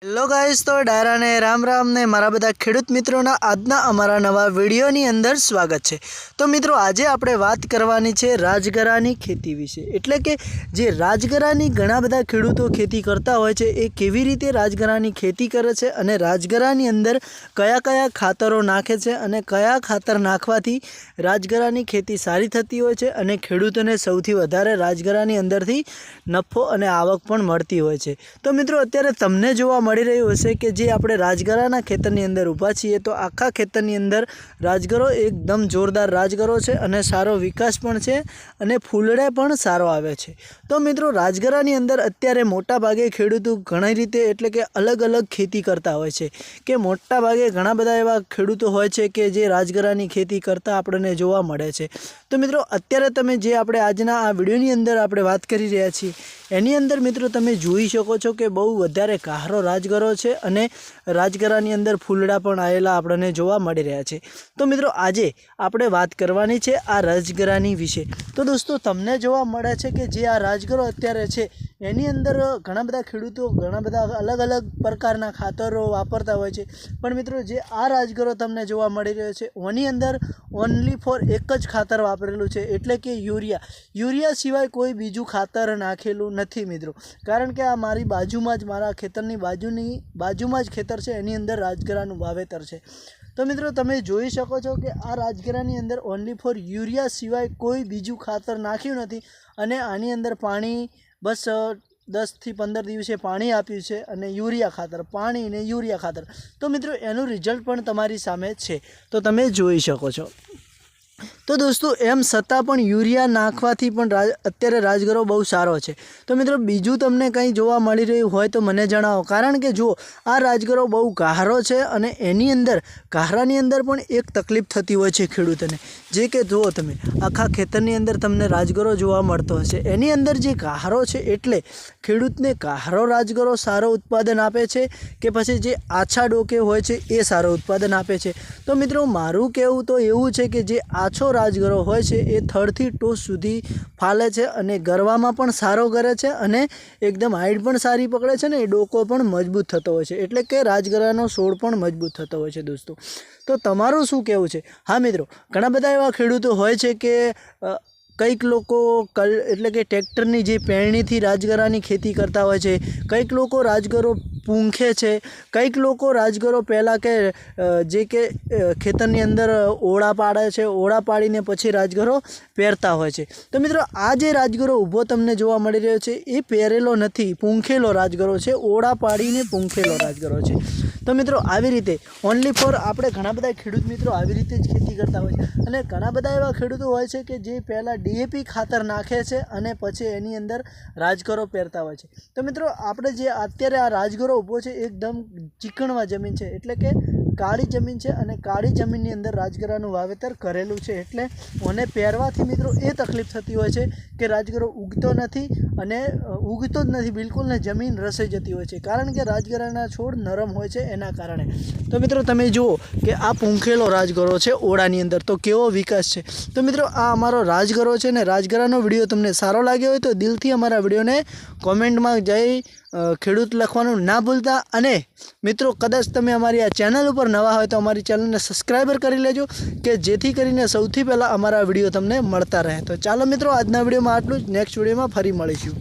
Hello guys, તો ડાયરાને રામ રામ ને મારા બધા ખેડૂત મિત્રોના આજના અમારા નવા વિડીયોની અંદર સ્વાગત છે। તો મિત્રો, આજે આપણે વાત કરવાની છે રાજગરાની ખેતી વિશે। એટલે કે જે રાજગરાની ઘણા બધા ખેડૂતો ખેતી કરતા હોય છે, એ કેવી રીતે રાજગરાની ખેતી કરે છે અને રાજગરાની અંદર કયા કયા ખાતરો નાખે છે અને કયા ખાતર નાખવાથી રાજગરાની ખેતી સારી થતી હોય છે અને ખેડૂતોને સૌથી વધારે રાજગરાની અંદરથી નફો અને આવક પણ મળતી હોય છે। તો મિત્રો, અત્યારે તમને જોવા મળી રહ્યું હશે કે જે આપણે રાજગરાના ખેતરની અંદર ઊભા છીએ, તો આખા ખેતરની અંદર રાજગરો એકદમ જોરદાર રાજગરો છે અને સારો વિકાસ પણ છે અને ફૂલડે પણ સારો આવે છે। તો મિત્રો, રાજગરાની અંદર અત્યારે મોટા ભાગે ખેડૂતો ઘણી રીતે એટલે કે અલગ અલગ ખેતી કરતા હોય છે કે મોટા ભાગે ઘણા બધા એવા ખેડૂતો હોય છે કે જે રાજગરાની ખેતી કરતા આપણને જોવા મળે છે। તો મિત્રો, અત્યારે તમે જે આપણે આજના આ વિડીયોની અંદર આપણે વાત કરી રહ્યા છીએ, એની અંદર મિત્રો તમે જોઈ શકો છો કે બહુ વધારે ગાહરો રાજગરો છે અને રાજગરાની અંદર ફૂલડા પણ આવેલા આપણને જોવા મળી રહ્યા છે। તો મિત્રો, આજે આપણે વાત કરવાની છે આ રાજગરાની વિશે। તો દોસ્તો, તમને જોવા મળે છે કે જે આ રાજગરો અત્યારે છે એની અંદર ઘણા બધા ખેડૂતો ઘણા બધા અલગ અલગ પ્રકારના ખાતરો વાપરતા હોય છે, પણ મિત્રો જે આ રાજગરો તમને જોવા મળી રહ્યો છે એની અંદર ઓનલી ફોર એક જ ખાતર વાપરેલું છે, એટલે કે યુરિયા સિવાય કોઈ બીજું ખાતર નાખેલું નથી મિત્રો। કારણ કે આ મારી બાજુમાં જ મારા ખેતરની બાજુમાં જ ખેતર છે, એની અંદર રાજગરાનું વાવેતર છે। તો મિત્રો, તમે જોઈ શકો છો કે આ રાજગરાની અંદર ઓનલી ફોર યુરિયા સિવાય કોઈ બીજું ખાતર નાખ્યું નથી અને આની અંદર પાણી બસ 10 થી 15 દિવસે પાણી આપ્યું છે અને યુરિયા ખાતર, પાણી અને યુરિયા ખાતર। તો મિત્રો, એનું રિઝલ્ટ પણ તમારી સામે છે, તો તમે જોઈ શકો છો। તો દોસ્તો, એમ છતાં પણ યુરિયા નાખવાથી પણ અત્યારે રાજગરો બહુ સારો છે। તો મિત્રો, બીજું તમને કંઈ જોવા મળી રહ્યું હોય તો મને જણાવો, કારણ કે જો આ રાજગરો બહુ ગાહરો છે અને એની અંદર ગાહરાની અંદર પણ એક તકલીફ થતી હોય છે ખેડૂતોને, જે કે જુઓ તમે આખા ખેતરની અંદર તમને રાજગરો જોવા મળતો હશે, એની અંદર જે ગાહરો છે એટલે ખેડૂતને ગાહરો રાજગરો સારો ઉત્પાદન આપે છે કે પછી જે આછા ડોકે હોય છે એ સારો ઉત્પાદન આપે છે। તો મિત્રો, મારું કહેવું તો એવું છે કે જે આછો રાજગરો હોય છે એ થડથી ટોચ સુધી ફાલે છે અને ગરવામાં પણ સારો કરે છે અને એકદમ હાઈટ પણ સારી પકડે છે ને એ ડોકો પણ મજબૂત થતો હોય છે, એટલે કે રાજગરાનો છોડ પણ મજબૂત થતો હોય છે દોસ્તો। તો તમારું શું કહેવું છે? હા મિત્રો, ઘણા બધા એવા ખેડૂતો હોય છે કે કંઈક લોકો એટલે કે ટ્રેક્ટરની જે પેરણીથી રાજગરાની ખેતી કરતા હોય છે, કંઈક લોકો રાજગરો પૂંખે છે, કંઈક લોકો રાજગરો પહેલાં કે જે કે ખેતરની અંદર ઓળા પાડે છે, ઓળા પાડીને પછી રાજગરો પહેરતા હોય છે। તો મિત્રો, આ જે રાજગરો ઊભો તમને જોવા મળી રહ્યો છે એ પહેરેલો નથી, પૂંખેલો રાજગરો છે, ઓળા પાડીને પૂંખેલો રાજગરો છે। તો મિત્રો, આવી રીતે ઓનલી ફોર આપણે ઘણા બધા ખેડૂત મિત્રો આવી રીતે જ ખેતી કરતા હોય છે અને ઘણા બધા એવા ખેડૂતો હોય છે કે જે પહેલાં DAP ખાતર નાખે છે અને પછી એની અંદર રાજગરો પહેરતા હોય છે। તો મિત્રો, આપણે જે અત્યારે આ રાજગરો ઊભો છે એકદમ ચીકણવા જમીન છે, એટલે કે કાળી જમીન છે અને કાળી જમીનની અંદર રાજગરાનું વાવેતર કરેલું છે, એટલે મને પહેરવાથી મિત્રો એ તકલીફ થતી હોય છે કે રાજગરો ઉગતો નથી અને ઉગતો જ નથી બિલકુલ ને, જમીન રસાઈ જતી હોય છે, કારણ કે રાજગરાના છોડ નરમ હોય છે એના કારણે। તો મિત્રો, તમે જુઓ કે આ પૂંખેલો રાજગરો છે ઓળાની અંદર, તો કેવો વિકાસ છે। તો મિત્રો, આ અમારો રાજગરો છે ને, રાજગરાનો વિડીયો તમને સારો લાગ્યો હોય તો દિલથી અમારા વિડીયોને કોમેન્ટમાં જઈ ખેડૂત લખવાનું ના ભૂલતા। અને મિત્રો, કદાચ તમે અમારી આ ચેનલ ઉપર નવા હોય તો અમારી ચેનલને સબસ્ક્રાઈબર કરી લેજો કે જેથી કરીને સૌથી પહેલાં અમારા વિડીયો તમને મળતા રહે। તો ચાલો મિત્રો, આજના વિડીયોમાં આટલું જ, નેક્સ્ટ વિડીયોમાં ફરી મળીશું।